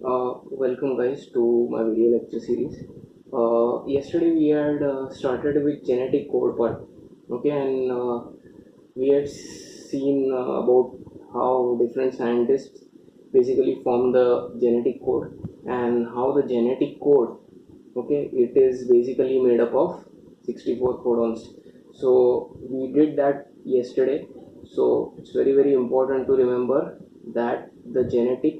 Welcome guys to my video lecture series. Yesterday we had started with genetic code part, okay, and we had seen about how different scientists basically form the genetic code and how the genetic code, okay, it is basically made up of 64 codons. So we did that yesterday. So it's very important to remember that the genetic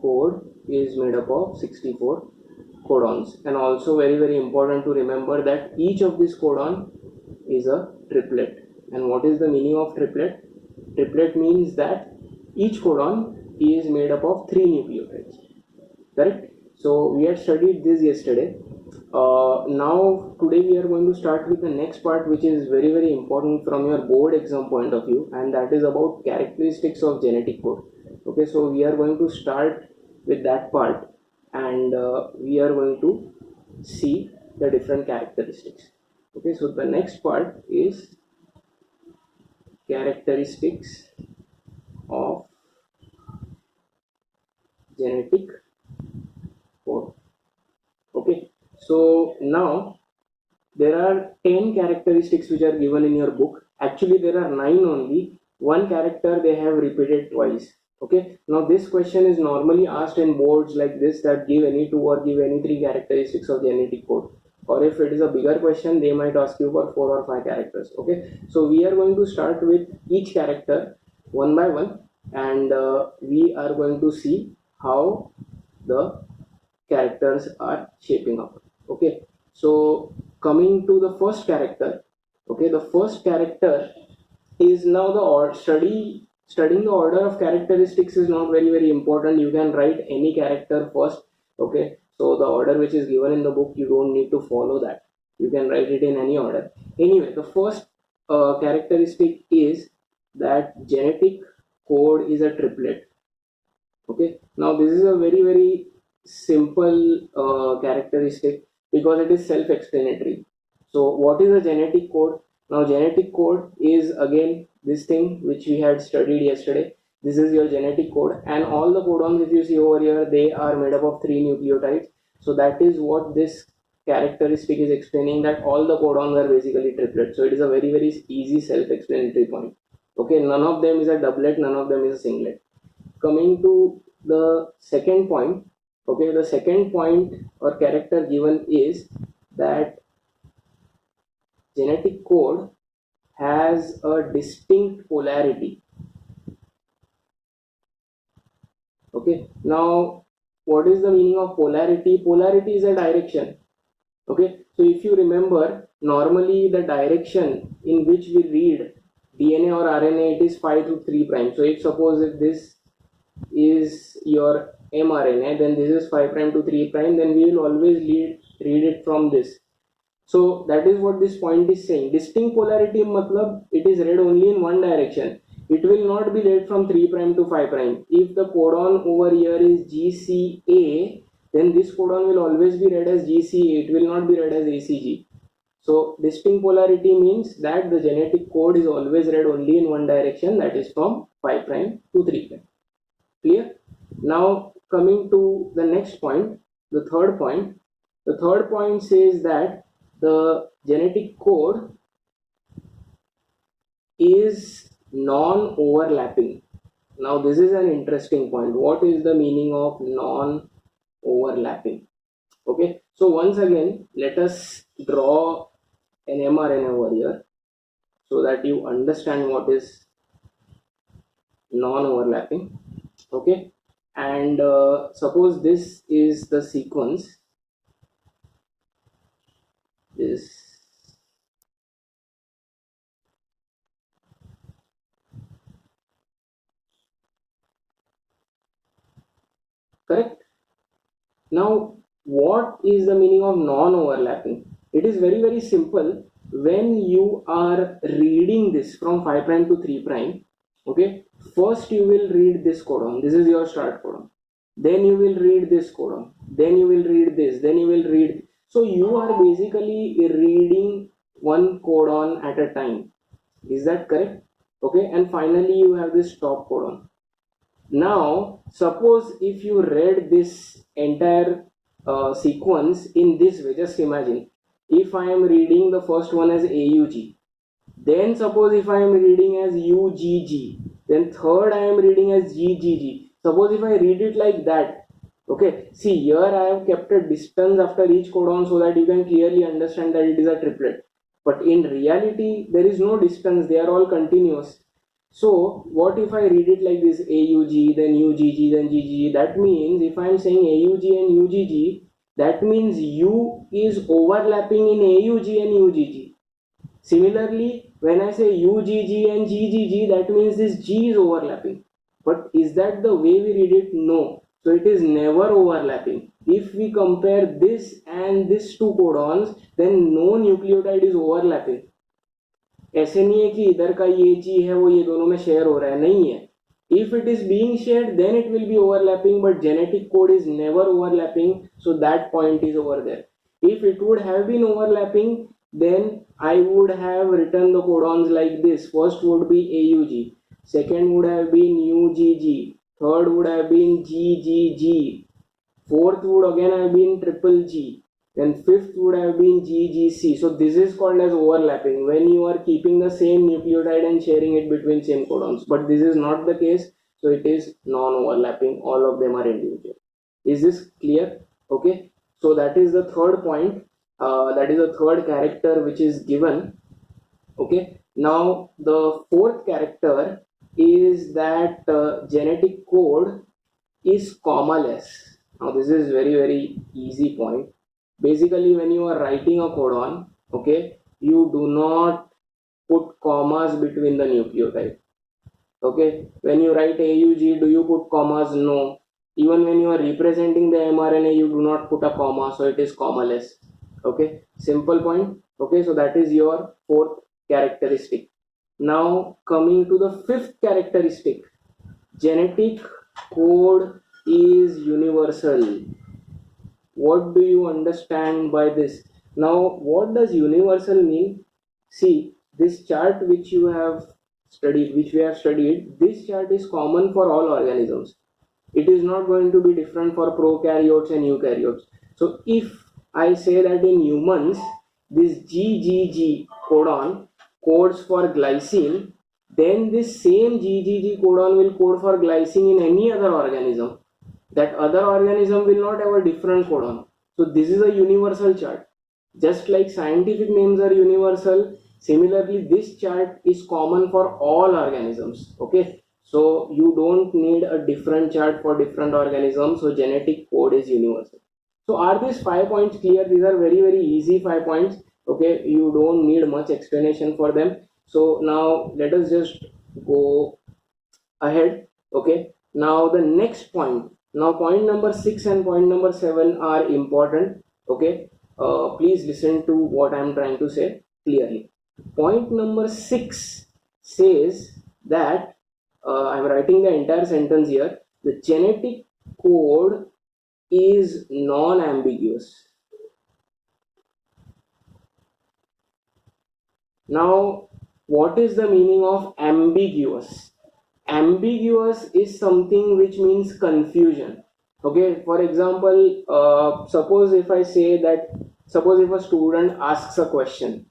code is made up of 64 codons, and also very important to remember that each of these codon is a triplet. And what is the meaning of triplet? Triplet means that each codon is made up of 3 nucleotides, correct? So we had studied this yesterday. Now today we are going to start with the next part, which is very important from your board exam point of view, and that is about characteristics of genetic code. Okay, so we are going to start with that part, and we are going to see the different characteristics. Okay, so the next part is characteristics of genetic code. Okay, so now there are 10 characteristics which are given in your book. Actually there are 9 only. One character they have repeated twice. Okay, now this question is normally asked in boards like this, that give any 2 or give any 3 characteristics of genetic code. Or if it is a bigger question, they might ask you for 4 or 5 characters. Okay, so we are going to start with each character one by one, and we are going to see how the characters are shaping up. Okay, so coming to the first character. Okay, the first character is now the order. Studying the order of characteristics is not very important. You can write any character first. Okay, so the order which is given in the book, you don't need to follow that. You can write it in any order. Anyway, the first characteristic is that genetic code is a triplet. Okay, now this is a very simple characteristic, because it is self-explanatory. So what is a genetic code? Now genetic code is again this thing which we had studied yesterday. This is your genetic code, and all the codons, if you see over here, they are made up of 3 nucleotides. So that is what this characteristic is explaining, that all the codons are basically triplets. So it is a very easy self-explanatory point. Okay, none of them is a doublet, none of them is a singlet. Coming to the second point. Okay, the second point or character given is that genetic code has a distinct polarity. Okay, now what is the meaning of polarity? Polarity is a direction. Okay, so if you remember, normally the direction in which we read DNA or RNA, it is 5 to 3 prime. So if suppose if this is your mRNA, then this is 5 prime to 3 prime, then we will always read it from this. So that is what this point is saying. Distinct polarity matlab it is read only in one direction. It will not be read from 3 prime to 5 prime. If the codon over here is GCA, then this codon will always be read as GCA. It will not be read as ACG. So distinct polarity means that the genetic code is always read only in one direction, that is from 5 prime to 3 prime. Clear? Now coming to the next point, the third point. The third point says that the genetic code is non-overlapping. Now this is an interesting point. What is the meaning of non-overlapping? Okay, so once again, let us draw an mRNA over here so that you understand what is non-overlapping. Okay, and suppose this is the sequence. This correct. Now what is the meaning of non-overlapping? It is very simple. When you are reading this from 5 prime to 3 prime, okay, first you will read this codon. This is your start codon. Then you will read this codon. Then you will read this. Then you will read. So you are basically reading one codon at a time. Is that correct? Okay, and finally you have this stop codon. Now, suppose if you read this entire sequence in this way, just imagine if I am reading the first one as AUG, then suppose if I am reading as UGG, then third I am reading as GGG. Suppose if I read it like that, okay, see here I have kept a distance after each codon so that you can clearly understand that it is a triplet. But in reality, there is no distance, they are all continuous. So what if I read it like this, AUG, then UGG, then GGG? That means if I am saying AUG and UGG, that means U is overlapping in AUG and UGG. Similarly, when I say UGG and GGG, that means this G is overlapping. But is that the way we read it? No. So it is never overlapping. If we compare this and this two codons, then no nucleotide is overlapping. ऐसे नहीं है कि इधर का ये G है वो ये दोनों में शेयर हो रहा है, नहीं है. If it is being shared, then it will be overlapping, but genetic code is never overlapping, so that point is over there. If it would have been overlapping, then I would have written the codons like this. First would be AUG, second would have been UGG, third would have been GGG, fourth would again have been triple G, then fifth would have been GGC. So this is called as overlapping when you are keeping the same nucleotide and sharing it between same codons. But this is not the case, so it is non-overlapping. All of them are individual. Is this clear? Okay. So that is the third point. That is the third character which is given. Okay. Now the fourth character is that genetic code is commaless. Now this is very easy point. Basically, when you are writing a codon, okay, you do not put commas between the nucleotide. Okay, when you write AUG, do you put commas? No. Even when you are representing the mRNA, you do not put a comma, so it is commaless. Okay, simple point. Okay, so that is your fourth characteristic. Now coming to the fifth characteristic, genetic code is universal. What do you understand by this? Now, what does universal mean? See, this chart which you have studied, which we have studied, this chart is common for all organisms. It is not going to be different for prokaryotes and eukaryotes. So, if I say that in humans, this GGG codon codes for glycine, then this same GGG codon will code for glycine in any other organism. That other organism will not have a different codon. So this is a universal chart. Just like scientific names are universal, similarly this chart is common for all organisms. Okay, so you don't need a different chart for different organisms. So genetic code is universal. So are these 5 points clear? These are very easy 5 points. Okay, you don't need much explanation for them. So now let us just go ahead. Okay, now the next point. Now point number 6 and point number 7 are important. Okay, please listen to what I am trying to say clearly. Point number 6 says that I am writing the entire sentence here. The genetic code is non-ambiguous. Now, what is the meaning of ambiguous? Ambiguous is something which means confusion. Okay, for example, suppose if I say that, suppose if a student asks a question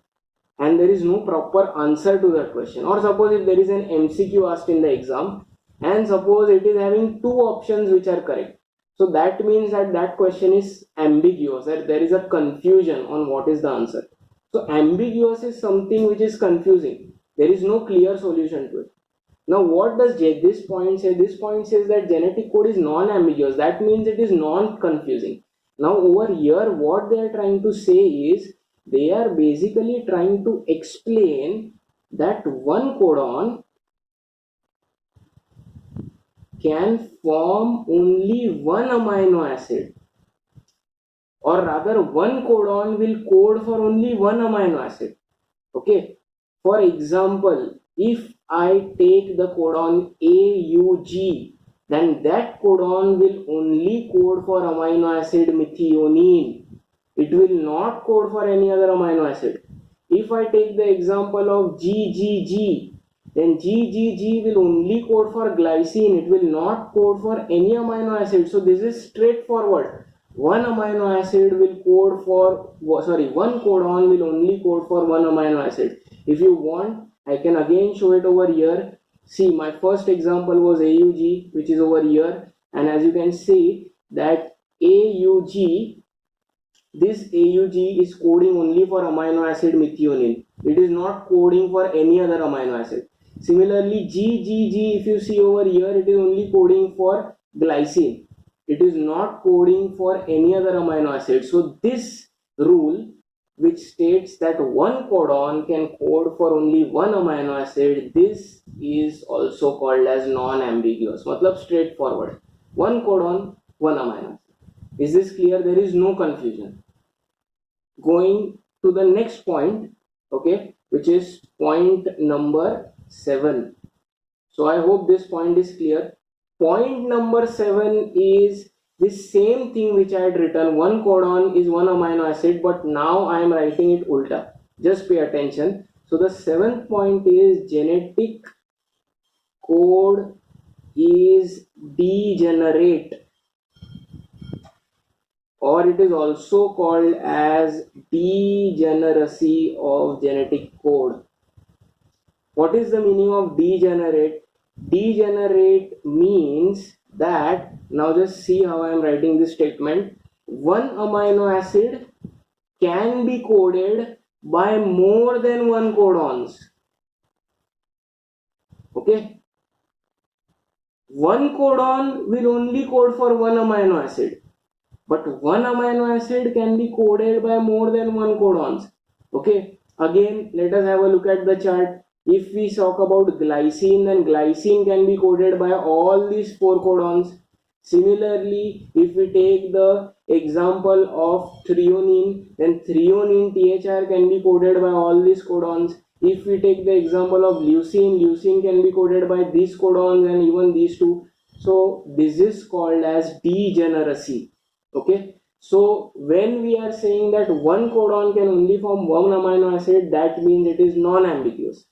and there is no proper answer to that question, or suppose if there is an MCQ asked in the exam and suppose it is having two options which are correct, so that means that that question is ambiguous, that there is a confusion on what is the answer. So ambiguous is something which is confusing, there is no clear solution to it. Now what does this point say? This point says that genetic code is non-ambiguous. That means it is non-confusing. Now over here what they are trying to say is, they are basically trying to explain that one codon can form only one amino acid, or rather one codon will code for only one amino acid. Okay, for example, if I take the codon AUG, then that codon will only code for amino acid methionine. It will not code for any other amino acid. If I take the example of GGG, then GGG will only code for glycine, it will not code for any amino acid. So this is straightforward. One amino acid will code for, one codon will only code for one amino acid. If you want, I can again show it over here. See, my first example was AUG, which is over here, and as you can see that AUG, this AUG is coding only for amino acid methionine. It is not coding for any other amino acid. Similarly, GGG, if you see over here, it is only coding for glycine. It is not coding for any other amino acid. So this rule, which states that one codon can code for only one amino acid, this is also called as non-ambiguous. Matlab straightforward. One codon, one amino acid. Is this clear? There is no confusion. Going to the next point, okay, which is point number 7. So I hope this point is clear. Point number 7 is the same thing which I had written. One codon is one amino acid, but now I am writing it ulta. Just pay attention. So the 7th point is genetic code is degenerate, or it is also called as degeneracy of genetic code. What is the meaning of degenerate? Degenerate means that, now just see how I am writing this statement. One amino acid can be coded by more than one codons. Okay? One codon will only code for one amino acid, but one amino acid can be coded by more than one codons. Okay, again let us have a look at the chart. If we talk about glycine, then glycine can be coded by all these 4 codons. Similarly, if we take the example of threonine, then threonine THR can be coded by all these codons. If we take the example of leucine, leucine can be coded by these codons and even these 2. So this is called as degeneracy. Okay, so when we are saying that one codon can only form one amino acid, that means it is non-ambiguous.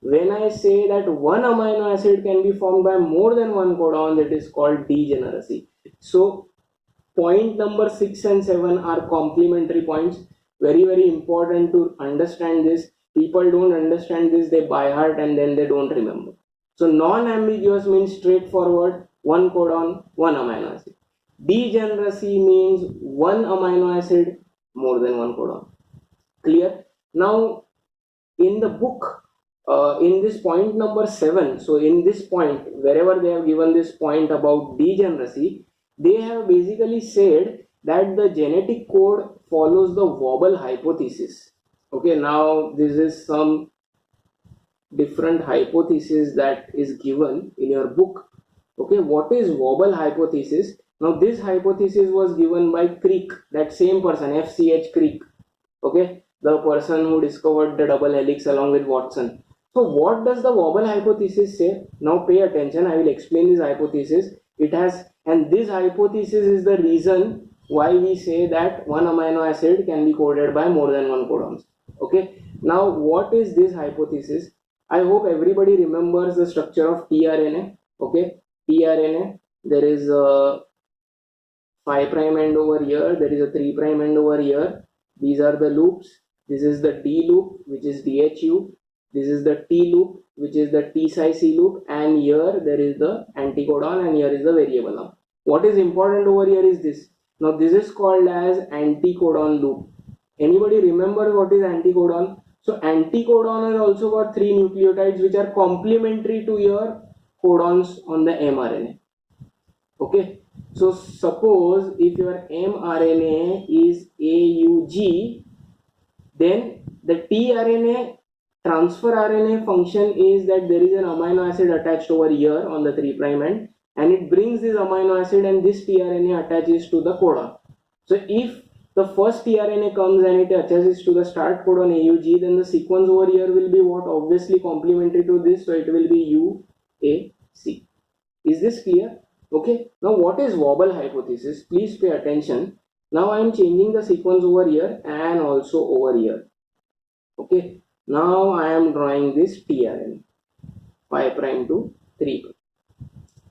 When I say that one amino acid can be formed by more than one codon, that is called degeneracy. So point number 6 and 7 are complementary points. Very, very important to understand this. People don't understand this, they by heart and then they don't remember. So non-ambiguous means straightforward, one codon, one amino acid. Degeneracy means one amino acid, more than one codon. Clear? Now in the book, in this point number 7, so in this point, wherever they have given this point about degeneracy, they have basically said that the genetic code follows the wobble hypothesis. Okay, now this is some different hypothesis that is given in your book. Okay, what is wobble hypothesis? Now this hypothesis was given by Crick, that same person, FCH Crick. Okay, the person who discovered the double helix along with Watson. So what does the wobble hypothesis say? Now pay attention, I will explain this hypothesis. It has, and this hypothesis is the reason why we say that one amino acid can be coded by more than one codons. Okay, now what is this hypothesis? I hope everybody remembers the structure of tRNA. Okay, tRNA, there is a 5' end over here, there is a 3' end over here. These are the loops. This is the D loop, which is DHU. This is the T loop, which is the T-C loop, and here there is the anticodon and here is the variable. Now what is important over here is this. Now this is called as anticodon loop. Anybody remember what is anticodon? So anticodon has also got 3 nucleotides which are complementary to your codons on the mRNA. Okay, so suppose if your mRNA is AUG, then the tRNA transfer RNA function is that there is an amino acid attached over here on the 3' end, and it brings this amino acid and this tRNA attaches to the codon. So if the first tRNA comes and it attaches to the start codon AUG, then the sequence over here will be what? Obviously complementary to this, so it will be UAC. Is this clear? Okay, now what is wobble hypothesis? Please pay attention. Now I am changing the sequence over here and also over here. Okay, now I am drawing this tRNA. 5 prime to 3.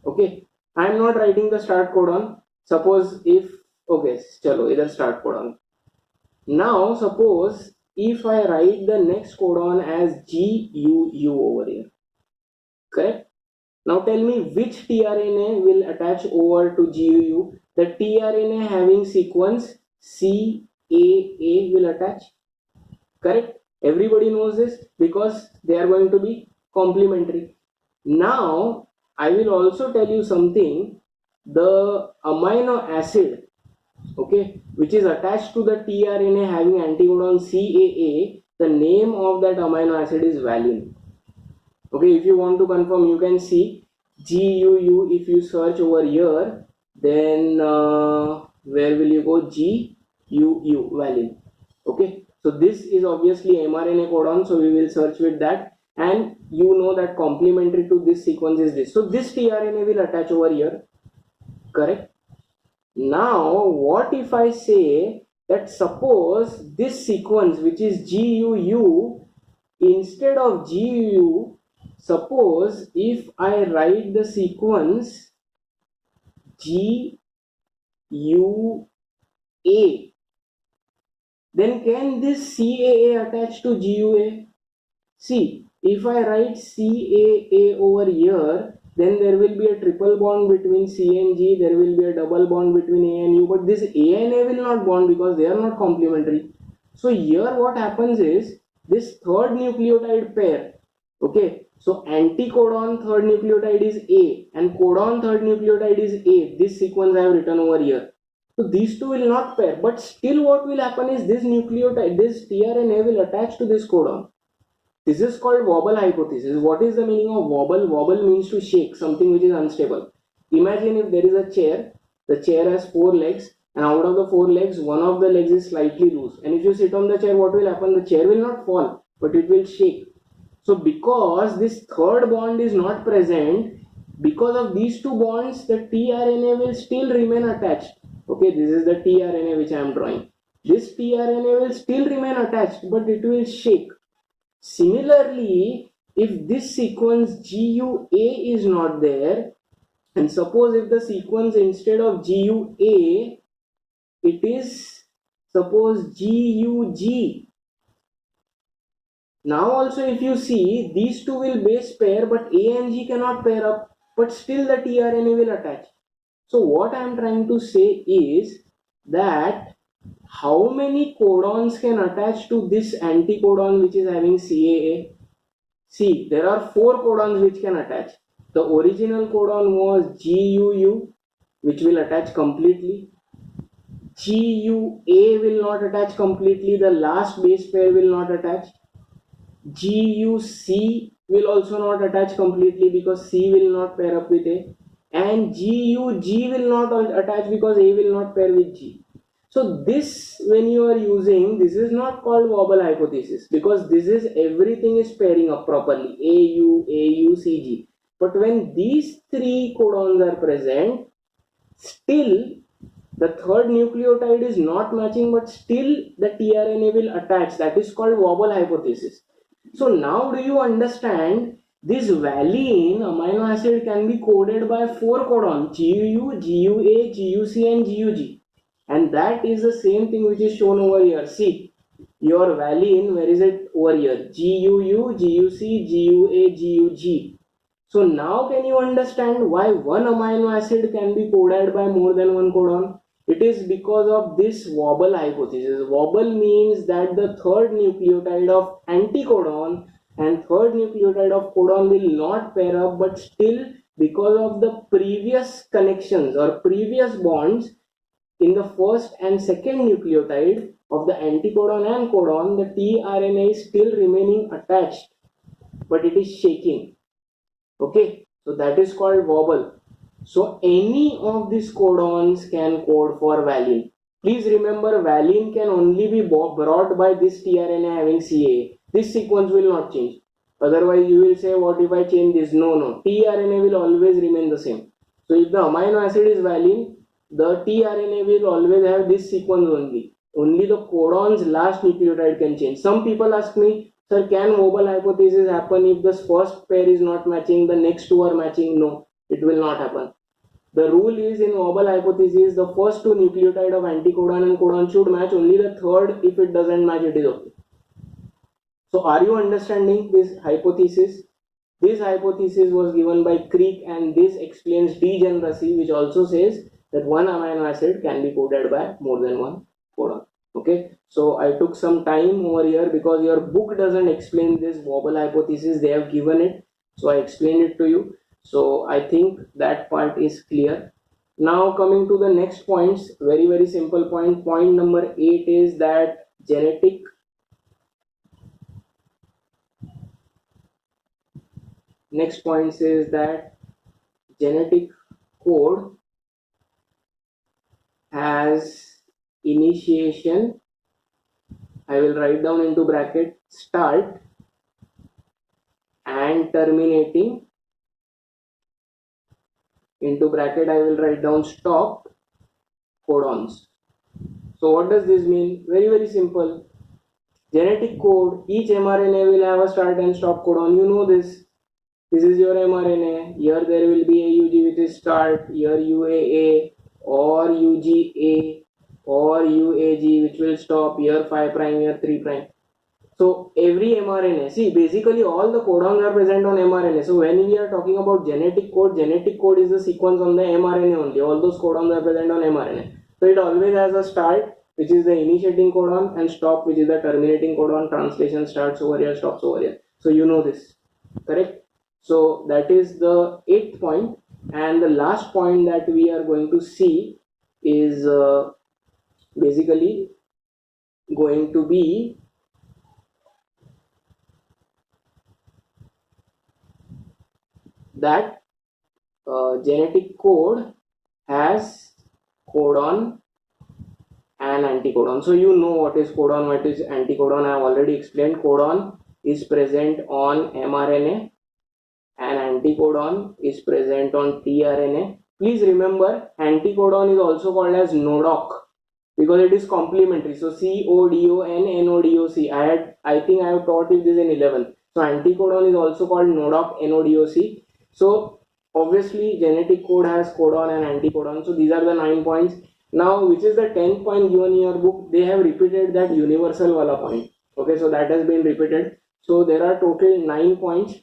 Okay, I am not writing the start codon. Suppose if, okay, chalo, either start codon. Now suppose if I write the next codon as GUU over here, correct? Now tell me which tRNA will attach over to GUU. The tRNA having sequence CAA will attach, correct? Everybody knows this because they are going to be complementary. Now I will also tell you something. The amino acid, okay, which is attached to the tRNA having anticodon CAA, the name of that amino acid is valine. Okay, if you want to confirm, you can see GUU. If you search over here, then where will you go? GUU, valine. Okay, so this is obviously mRNA codon, so we will search with that, and you know that complementary to this sequence is this. So this tRNA will attach over here, correct? Now what if I say that suppose this sequence, which is GUU, instead of GUU, suppose if I write the sequence GUA, then can this CAA attach to GUA? See, if I write CAA over here, then there will be a triple bond between C and G, there will be a double bond between A and U, but this A and A will not bond because they are not complementary. So here what happens is, this third nucleotide pair, okay, so anticodon third nucleotide is A and codon third nucleotide is A, this sequence I have written over here. So these two will not pair, but still what will happen is this nucleotide, this tRNA will attach to this codon. This is called wobble hypothesis. What is the meaning of wobble? Wobble means to shake, something which is unstable. Imagine if there is a chair, the chair has 4 legs, and out of the 4 legs, one of the legs is slightly loose. And if you sit on the chair, what will happen? The chair will not fall, but it will shake. So because this third bond is not present, because of these two bonds, the tRNA will still remain attached. Okay, this is the tRNA which I am drawing. This tRNA will still remain attached, but it will shake. Similarly, if this sequence GUA is not there, and suppose if the sequence instead of GUA, it is suppose GUG. Now also if you see, these two will base pair, but A and G cannot pair up, but still the tRNA will attach. So what I am trying to say is that how many codons can attach to this anticodon which is having CAA? See, there are 4 codons which can attach. The original codon was GUU, which will attach completely. GUA will not attach completely, the last base pair will not attach. GUC will also not attach completely because C will not pair up with A. And GUG will not attach because A will not pair with G. So this, when you are using, this is not called wobble hypothesis because this is everything is pairing up properly, AU, AU, CG. But when these 3 codons are present, still the third nucleotide is not matching, but still the tRNA will attach. That is called wobble hypothesis. So now do you understand? This valine amino acid can be coded by 4 codons, GUU, GUA, GUC and GUG. And that is the same thing which is shown over here. See, your valine, where is it? Over here. GUU, GUC, GUA, GUG. So now can you understand why one amino acid can be coded by more than one codon? It is because of this wobble hypothesis. Wobble means that the third nucleotide of anticodon and third nucleotide of codon will not pair up, but still because of the previous connections or previous bonds in the first and second nucleotide of the anticodon and codon, the tRNA is still remaining attached, but it is shaking. Okay, so that is called wobble. So any of these codons can code for valine. Please remember, valine can only be brought by this tRNA having CA. This sequence will not change. Otherwise you will say, what if I change this? No, tRNA will always remain the same. So if the amino acid is valine, the tRNA will always have this sequence only. Only the codon's last nucleotide can change. Some people ask me, Sir, can wobble hypothesis happen if the first pair is not matching, the next two are matching? No, it will not happen. The rule is in wobble hypothesis, the first two nucleotide of anticodon and codon should match. Only the third, if it doesn't match, it is okay. So are you understanding this hypothesis? This hypothesis was given by Crick, and this explains degeneracy, which also says that one amino acid can be coded by more than one codon. Okay, so I took some time over here because your book doesn't explain this wobble hypothesis, they have given it, so I explained it to you. So I think that part is clear. Now coming to the next points, very simple point. Point number 8 is that genetic next point says that genetic code has initiation, I will write down into bracket, start and terminating, into bracket I will write down stop codons. So what does this mean? Very simple. Genetic code, each mRNA will have a start and stop codon. You know this. This is your mRNA. Here there will be AUG which is start, here UAA or UGA or UAG which will stop, here 5 prime, here 3 prime. So every mRNA, see, basically all the codons are present on mRNA. So when we are talking about genetic code is the sequence on the mRNA only. All those codons are present on mRNA. So it always has a start, which is the initiating codon, and stop, which is the terminating codon. Translation starts over here, stops over here. So you know this, correct? So that is the 8th point. And the last point that we are going to see is basically going to be that genetic code has codon and anticodon. So you know what is codon, what is anticodon. I have already explained. Codon is present on mRNA and anticodon is present on tRNA. Please remember, anticodon is also called as NODOC because it is complementary. So CODON, NODOC. I think I have taught you this in 11th. So anticodon is also called NODOC, NODOC. So obviously genetic code has codon and anticodon. So these are the 9 points. Now which is the 10th point given in your book? They have repeated that universal wala point. Okay, so that has been repeated. So there are total 9 points.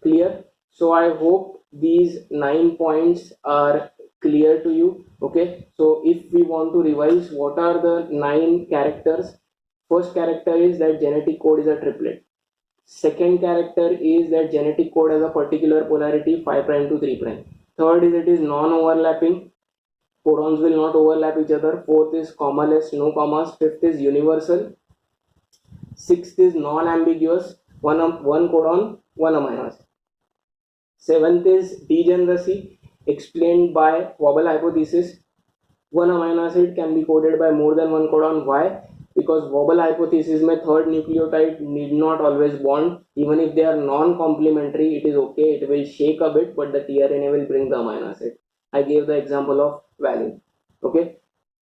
Clear? So I hope these 9 points are clear to you. Okay, so if we want to revise, what are the 9 characters? First character is that genetic code is a triplet. Second character is that genetic code has a particular polarity 5 prime to 3 prime. Third is it is non-overlapping. Codons will not overlap each other. Fourth is commaless, no commas. Fifth is universal. Sixth is non-ambiguous, one codon, one amino acid. Seventh is degeneracy, explained by wobble hypothesis. One amino acid can be coded by more than one codon. Why? Because wobble hypothesis में third nucleotide need not always bond. Even if they are non-complementary, it is okay. It will shake a bit, but the tRNA will bring the amino acid. I gave the example of valine. Okay.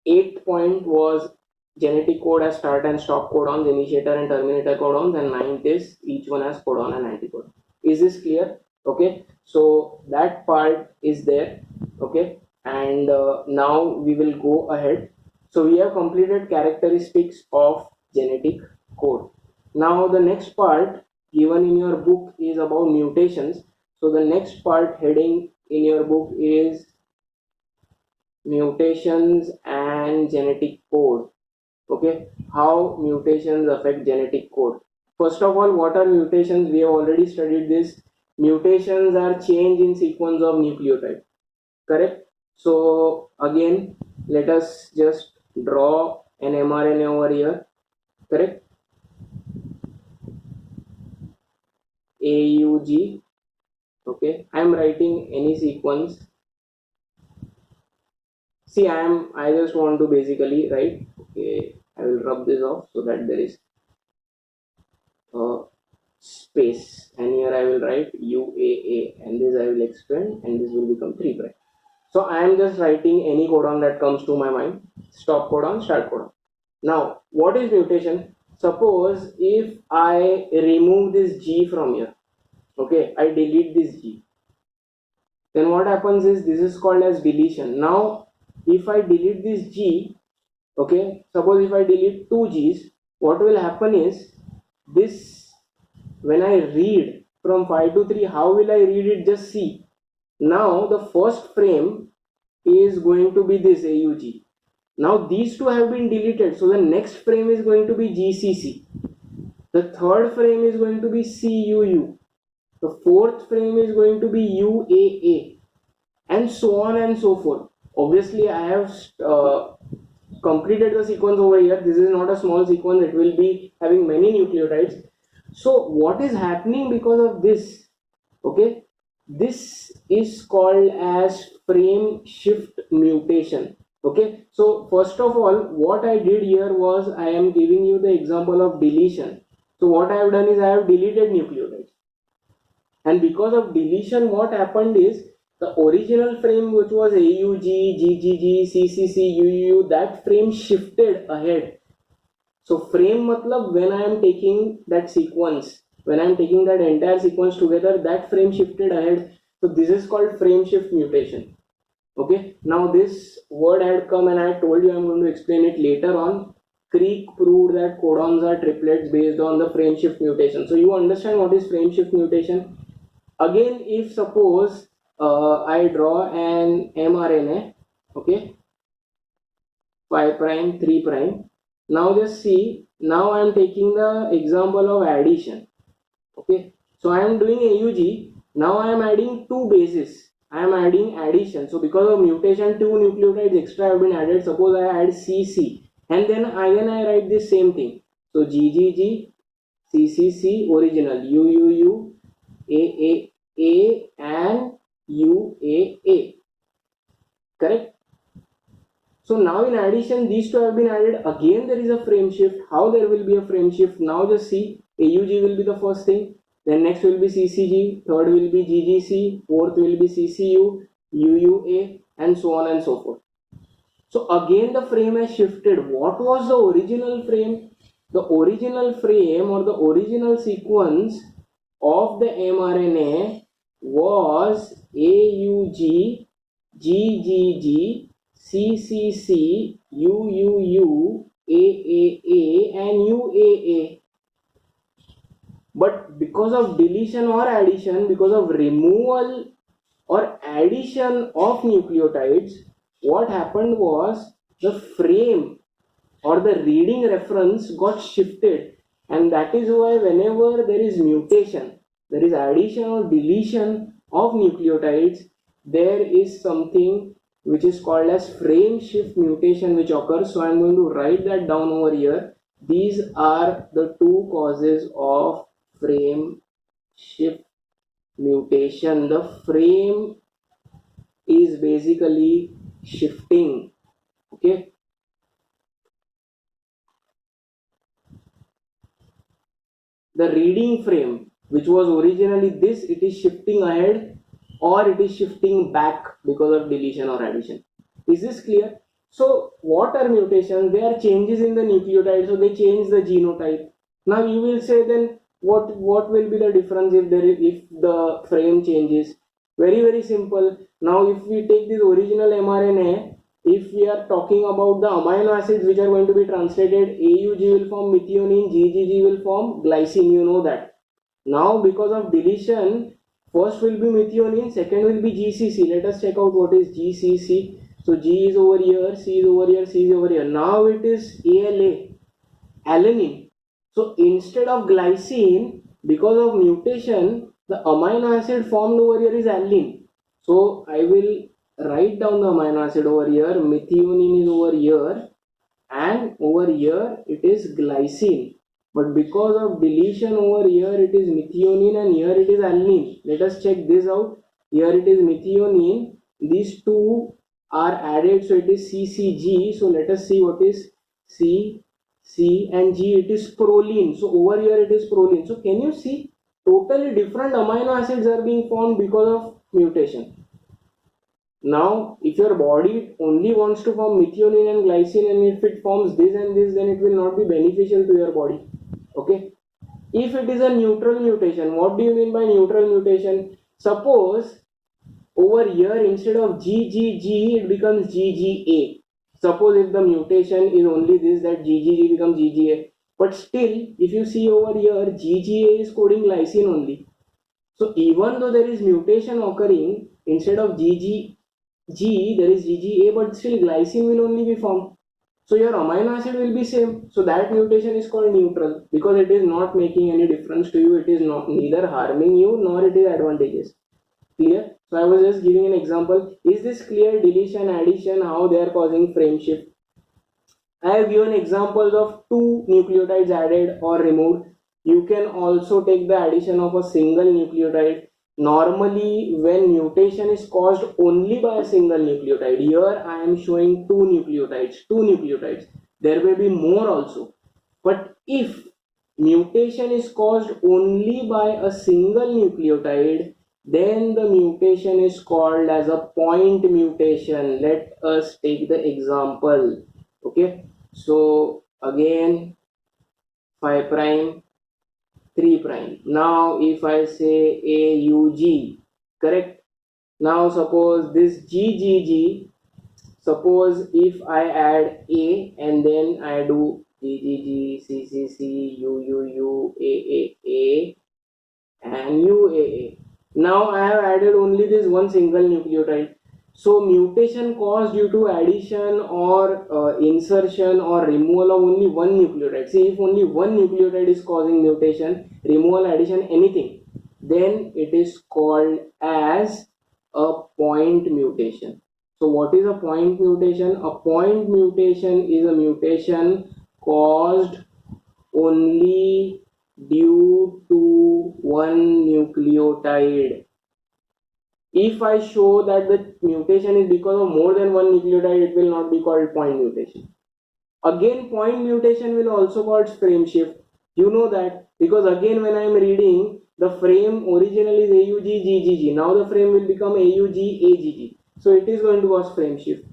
8th point was genetic code has start and stop codons, initiator and terminator codons, and 9th is each one has codon and anticodon. Is this clear? Okay, so that part is there. Okay, and now we will go ahead. So we have completed characteristics of genetic code. Now the next part given in your book is about mutations. So the next part heading in your book is mutations and genetic code. Okay, how mutations affect genetic code. First of all, what are mutations? We have already studied this. Mutations are change in sequence of nucleotide, correct? So again, let us just draw an mRNA over here, correct? AUG. Okay, I am writing any sequence. See, I just want to basically write. Okay, I will rub this off so that there is space, and here I will write UAA, and this I will expand, and this will become 3 prime. So I am just writing any codon that comes to my mind. Stop codon, start codon. Now, what is mutation? suppose if I remove this G from here, okay, I delete this G, then what happens is this is called as deletion. Now if I delete this G, okay, suppose if I delete two G's, what will happen is this, when I read from 5 to 3, how will I read it? Just see. Now the first frame is going to be this AUG. Now these two have been deleted, so the next frame is going to be GCC. The third frame is going to be CUU. The fourth frame is going to be UAA, and so on and so forth. Obviously, I have completed the sequence over here. This is not a small sequence, it will be having many nucleotides. So what is happening because of this? Okay, this is called as frame shift mutation. Okay, so first of all, what I did here was I am giving you the example of deletion. So what I have done is I have deleted nucleotides, and because of deletion, what happened is the original frame, which was AUG, GGG, CCC, UU, that frame shifted ahead. So frame matlab when I am taking that sequence, when I am taking that entire sequence together, that frame shifted ahead. So this is called frame shift mutation. Okay, now this word had come and I told you I'm going to explain it later on. Crick proved that codons are triplets based on the frame shift mutation. So you understand what is frame shift mutation. Again, if suppose I draw an mRNA, okay, 5 prime, 3 prime. Now just see, now I am taking the example of addition. Okay, so I am doing AUG. Now I am adding two bases. I am adding addition. So because of mutation, two nucleotides extra have been added. Suppose I add CC, and then again I write this same thing. So GGG, CCC, original, UUU, AAA, and UAA. Correct? So now in addition, these two have been added. Again there is a frame shift. How there will be a frame shift? Now just see, AUG will be the first thing. Then next will be CCG, third will be GGC, fourth will be CCU, UUA, and so on and so forth. So again the frame has shifted. What was the original frame? The original frame or the original sequence of the mRNA was AUG, GGG, CCC, UUU, AAA, and UAA. But because of deletion or addition, because of removal or addition of nucleotides, what happened was the frame or the reading reference got shifted, and that is why whenever there is mutation, there is addition or deletion of nucleotides, there is something which is called as frame shift mutation which occurs. So I am going to write that down over here. These are the two causes of frame shift mutation. The frame is basically shifting. Okay, the reading frame, which was originally this, it is shifting ahead or it is shifting back because of deletion or addition. Is this clear? So what are mutations? They are changes in the nucleotide, so they change the genotype. Now you will say, then what will be the difference if the frame changes? Very simple. Now if we take this original mRNA, if we are talking about the amino acids which are going to be translated, AUG will form methionine, GGG will form glycine, you know that. Now because of deletion, first will be methionine, second will be GCC. Let us check out what is GCC. So G is over here, C is over here, C is over here. Now it is ALA, alanine. So instead of glycine, because of mutation, the amino acid formed over here is alanine. So I will write down the amino acid over here. Methionine is over here, and over here it is glycine. But because of deletion over here it is methionine and here it is alanine. Let us check this out. Here it is methionine. These two are added, so it is CCG. So let us see what is C, C, and G. It is proline. So over here it is proline. So can you see, totally different amino acids are being formed because of mutation. Now if your body only wants to form methionine and glycine, and if it forms this and this, then it will not be beneficial to your body. Okay. If it is a neutral mutation, what do you mean by neutral mutation? Suppose over here instead of GGG it becomes GGA. Suppose if the mutation is only this, that GGG becomes GGA, but still if you see over here GGA is coding glycine only. So even though there is mutation occurring, instead of GGG there is GGA, but still glycine will only be formed. So your amino acid will be same. So that mutation is called neutral because it is not making any difference to you. It is not neither harming you nor it is advantageous. Clear? So I was just giving an example. Is this clear? Deletion, addition, how they are causing frame shift? I have given examples of two nucleotides added or removed. You can also take the addition of a single nucleotide. Normally, when mutation is caused only by a single nucleotide, here I am showing two nucleotides. There may be more also. But if mutation is caused only by a single nucleotide, then the mutation is called as a point mutation. Let us take the example. Okay, so again 5 prime 3 prime. Now if I say AUG, correct? Now suppose this GGG, suppose if I add A and then I do GGG, CCC, UUU, AAA and UAA. Now I have added only this one single nucleotide. So mutation caused due to addition or insertion or removal of only one nucleotide. See, if only one nucleotide is causing mutation, removal, addition, anything, then it is called as a point mutation. So what is a point mutation? A point mutation is a mutation caused only due to one nucleotide. If I show that the mutation is because of more than one nucleotide, it will not be called point mutation. Again, point mutation will also cause frame shift. You know that because again when I am reading, the frame originally is AUG now the frame will become AUG. So it is going to cause frame shift.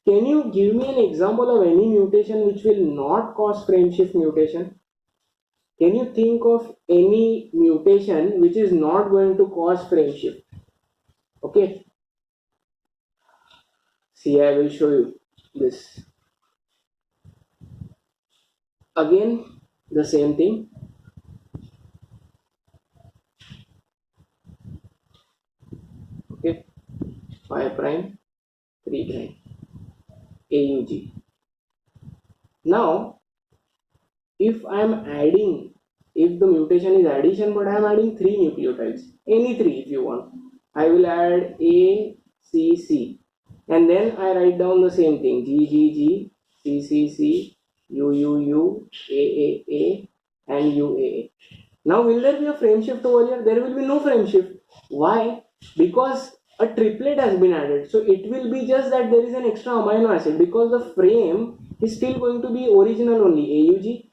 Can you give me an example of any mutation which will not cause frame shift mutation? Can you think of any mutation which is not going to cause frame shift? Okay, see, I will show you this. Again, the same thing. Okay, 5 prime, 3 prime, AUG. Now, if I am adding, if the mutation is addition, but I am adding 3 nucleotides, any 3 if you want, I will add A, C, C, and then I write down the same thing, G, G, G, C, C, C, U, U, U, A, and UAA. Now, will there be a frame shift over here? There will be no frame shift. Why? Because a triplet has been added. So it will be just that there is an extra amino acid because the frame is still going to be original only. AUG.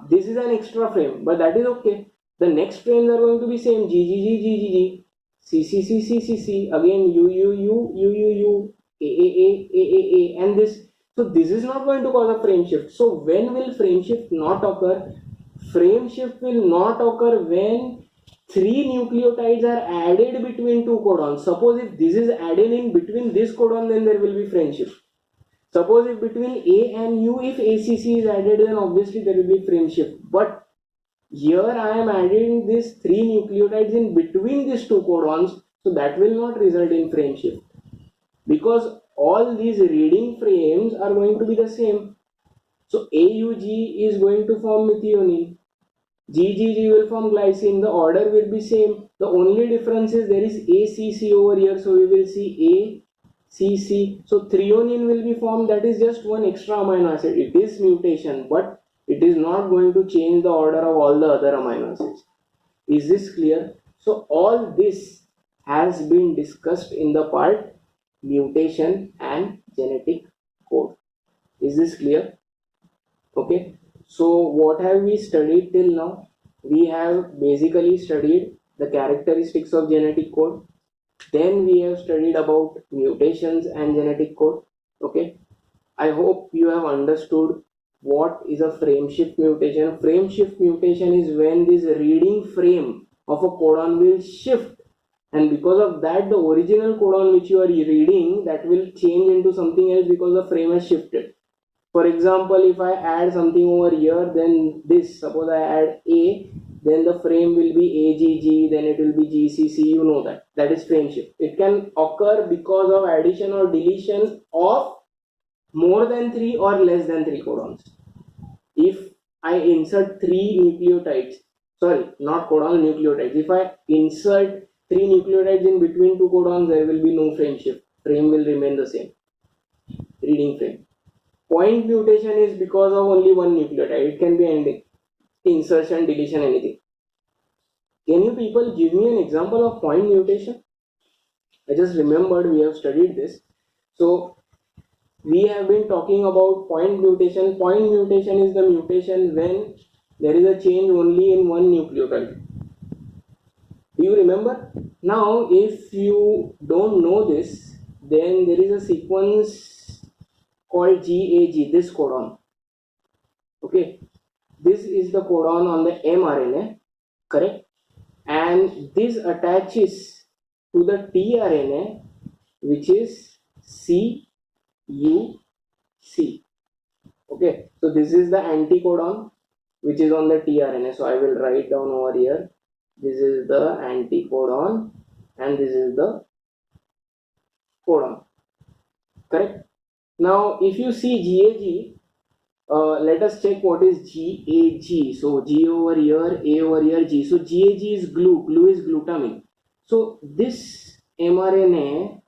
This is an extra frame, but that is okay. The next frames are going to be same. GGG, CCC, again UUU, AAA, and this. So this is not going to cause a frame shift. So when will frame shift not occur? Frame shift will not occur when 3 nucleotides are added between 2 codons. Suppose if this is added in between this codon, then there will be frame shift. Suppose if between A and U, if ACC is added, then obviously there will be frame shift. But here I am adding these 3 nucleotides in between these 2 codons, so that will not result in frame shift. Because all these reading frames are going to be the same. So AUG is going to form methionine. GGG will form glycine. The order will be same. The only difference is there is ACC over here. So we will see ACC. So threonine will be formed. That is just one extra amino acid. It is mutation, but it is not going to change the order of all the other amino acids. Is this clear? So all this has been discussed in the part mutation and genetic code. Is this clear? Okay. So what have we studied till now? We have basically studied the characteristics of genetic code. Then we have studied about mutations and genetic code. Okay. I hope you have understood What is a frame shift mutation? Frame shift mutation is when this reading frame of a codon will shift, and because of that the original codon which you are reading, that will change into something else because the frame has shifted. For example, if I add something over here, then this, suppose I add A, then the frame will be AGG, then it will be GCC, you know that. That is frame shift. It can occur because of addition or deletion of more than 3 or less than 3 codons. If I insert 3 nucleotides, sorry, not codons, nucleotides. If I insert 3 nucleotides in between 2 codons, there will be no frame shift. Frame will remain the same, reading frame. Point mutation is because of only one nucleotide. It can be anything, insertion, deletion, anything. Can you people give me an example of point mutation? I just remembered we have studied this. So we have been talking about point mutation. Point mutation is the mutation when there is a change only in one nucleotide. Do you remember? Now, if you don't know this, then there is a sequence called GAG, this codon. Okay, this is the codon on the mRNA, correct? And this attaches to the tRNA, which is CUC. Okay, so this is the anticodon which is on the tRNA. So I will write down over here. This is the anticodon and this is the codon, correct? Now, if you see GAG, let us check what is GAG. So G over here, A over here, G. So GAG is glue. Glue is glutamine. So this mRNA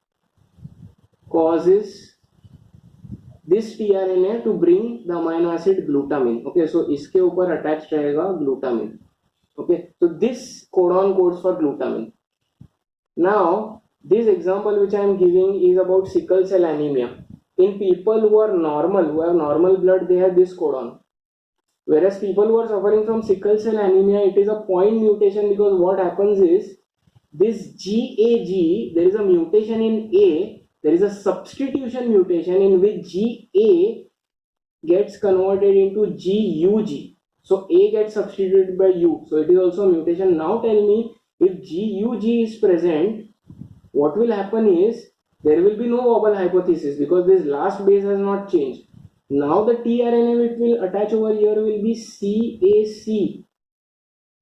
causes this tRNA to bring the amino acid glutamine. Okay, so इसके ऊपर attached रहेगा glutamine. Okay, so this codon codes for glutamine. Now, this example which I am giving is about sickle cell anemia. In people who are normal, who have normal blood, they have this codon. Whereas people who are suffering from sickle cell anemia, it is a point mutation, because what happens is this GAG, there is a mutation in A, there is a substitution mutation in which GA gets converted into GUG. So A gets substituted by U. So it is also a mutation. Now tell me, if GUG is present, what will happen is there will be no wobble hypothesis because this last base has not changed. Now the tRNA which will attach over here will be CAC.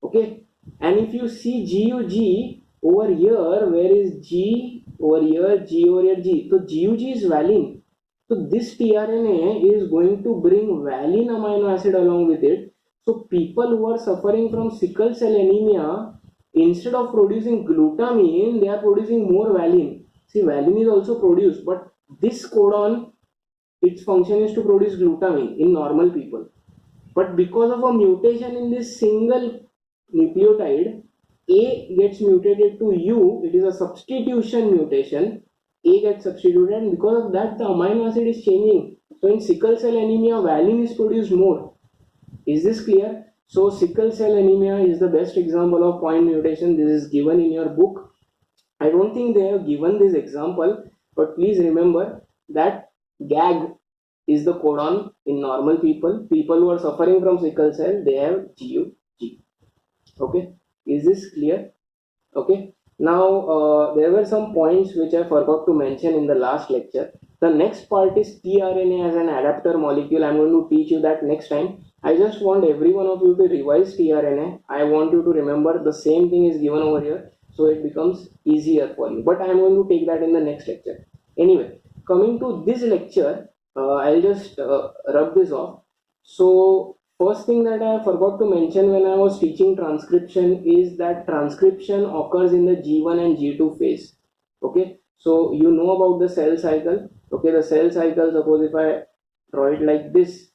Okay, and if you see GUG over here, where is G over here, G over here, G? So GUG is valine. So this tRNA is going to bring valine amino acid along with it. So people who are suffering from sickle cell anemia, instead of producing glutamine, they are producing more valine. See, valine is also produced, but this codon, its function is to produce glutamine in normal people. But because of a mutation in this single nucleotide, A gets mutated to U. It is a substitution mutation. A gets substituted, and because of that, the amino acid is changing. So in sickle cell anemia, valine is produced more. Is this clear? So sickle cell anemia is the best example of point mutation. This is given in your book. I don't think they have given this example, but please remember that GAG is the codon in normal people. People who are suffering from sickle cell, they have GUG. Okay, is this clear? Okay, now there were some points which I forgot to mention in the last lecture. The next part is tRNA as an adapter molecule. I'm going to teach you that next time. I just want every one of you to revise tRNA. I want you to remember the same thing is given over here, so it becomes easier for you. But I'm going to take that in the next lecture. Anyway, coming to this lecture, I'll just rub this off. So first thing that I forgot to mention when I was teaching transcription is that transcription occurs in the G1 and G2 phase. Okay, so you know about the cell cycle. Okay, the cell cycle, suppose if I draw it like this,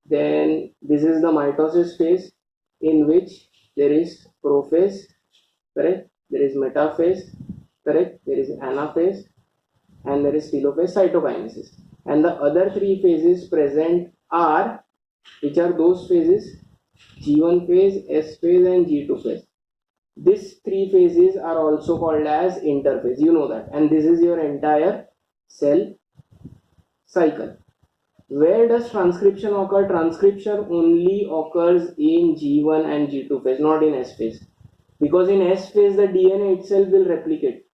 then this is the mitosis phase in which there is prophase, correct? There is metaphase, correct? There is anaphase, and there is telophase, cytokinesis. And the other three phases present are, which are those phases? G1 phase, S phase, and G2 phase. These three phases are also called as interphase. You know that. And this is your entire cell cycle. Where does transcription occur? Transcription only occurs in G1 and G2 phase, not in S phase, because in S phase the DNA itself will replicate.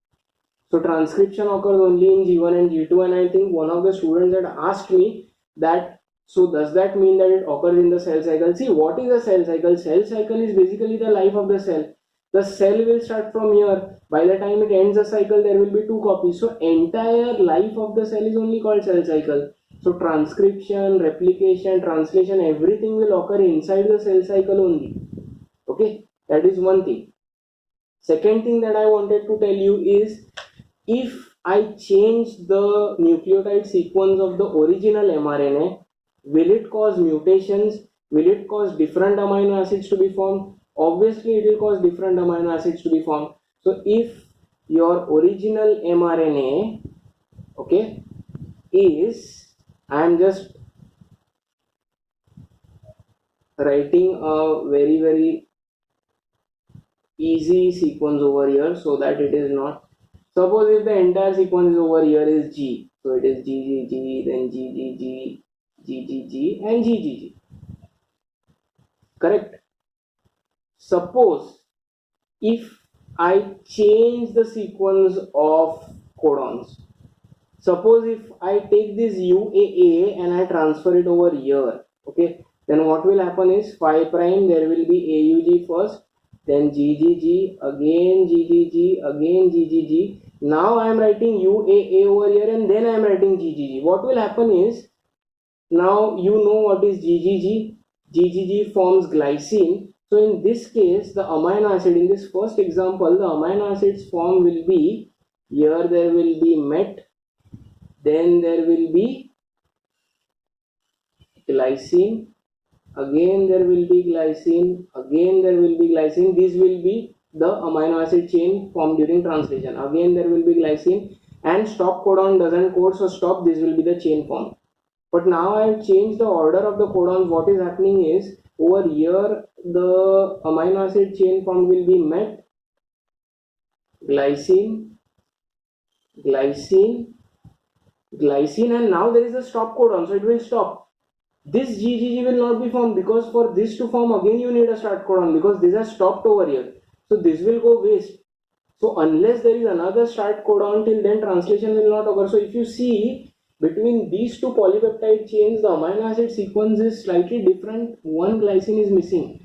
So transcription occurs only in G1 and G2, and I think one of the students had asked me that, so does that mean that it occurs in the cell cycle? See, what is a cell cycle? Cell cycle is basically the life of the cell. The cell will start from here. By the time it ends the cycle, there will be 2 copies. So entire life of the cell is only called cell cycle. So transcription, replication, translation, everything will occur inside the cell cycle only. Okay, that is one thing. Second thing that I wanted to tell you is, if I change the nucleotide sequence of the original mRNA, will it cause mutations? Will it cause different amino acids to be formed? Obviously, it will cause different amino acids to be formed. So, if your original mRNA, okay, is, I am just writing a very easy sequence over here so that it is not. Suppose if the entire sequence over here is G, so it is G G G, then G G G, G G G, and G G G. Correct? Suppose if I change the sequence of codons, suppose if I take this UAA and I transfer it over here, okay, then what will happen is 5 prime, there will be AUG first, then GGG, again GGG, again GGG. Now I am writing UAA over here and then I am writing GGG. What will happen is, now you know what is GGG. GGG forms glycine. So in this case, the amino acid, in this first example, the amino acids form will be, here there will be MET, then there will be glycine, again there will be glycine, again there will be glycine. This will be the amino acid chain formed during translation. Again there will be glycine, and stop codon doesn't code, so stop, this will be the chain form. But now I have changed the order of the codons. What is happening is, over here the amino acid chain form will be MET, glycine, glycine, glycine, and now there is a stop codon, so it will stop. This GGG will not be formed, because for this to form again you need a start codon, because this has stopped over here, so this will go waste. So unless there is another start codon, till then translation will not occur. So if you see, between these two polypeptide chains, the amino acid sequence is slightly different. One glycine is missing.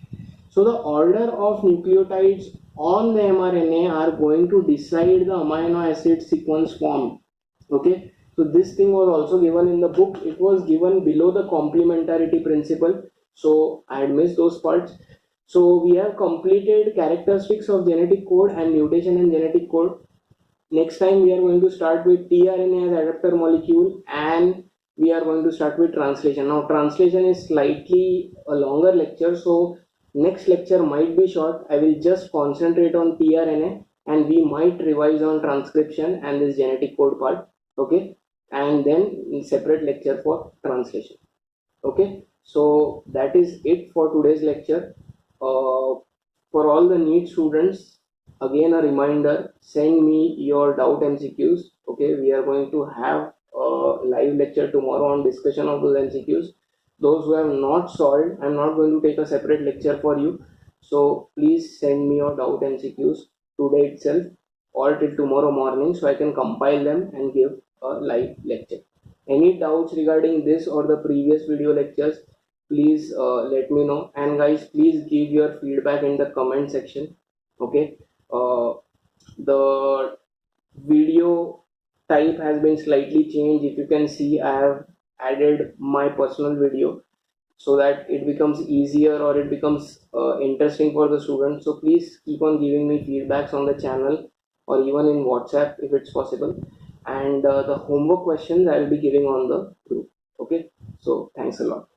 So the order of nucleotides on the mRNA are going to decide the amino acid sequence formed. Okay, so this thing was also given in the book. It was given below the complementarity principle, so I had missed those parts. So we have completed characteristics of genetic code and mutation in genetic code. Next time we are going to start with tRNA as adapter molecule, and we are going to start with translation. Now translation is slightly a longer lecture, so next lecture might be short. I will just concentrate on tRNA, and we might revise on transcription and this genetic code part. Okay, and then in separate lecture for translation. Okay, so that is it for today's lecture. For all the NEET students, again a reminder, send me your doubt MCQs. Okay, we are going to have a live lecture tomorrow on discussion of those MCQs. Those who have not solved, I'm not going to take a separate lecture for you, so please send me your doubt MCQs today itself or till tomorrow morning, so I can compile them and give a live lecture. Any doubts regarding this or the previous video lectures, please let me know. And guys, please give your feedback in the comment section. Okay, the video type has been slightly changed. If you can see, I have added my personal video so that it becomes easier, or it becomes interesting for the students. So please keep on giving me feedbacks on the channel or even in WhatsApp if it's possible. And the homework questions I will be giving on the group. Okay, so thanks a lot.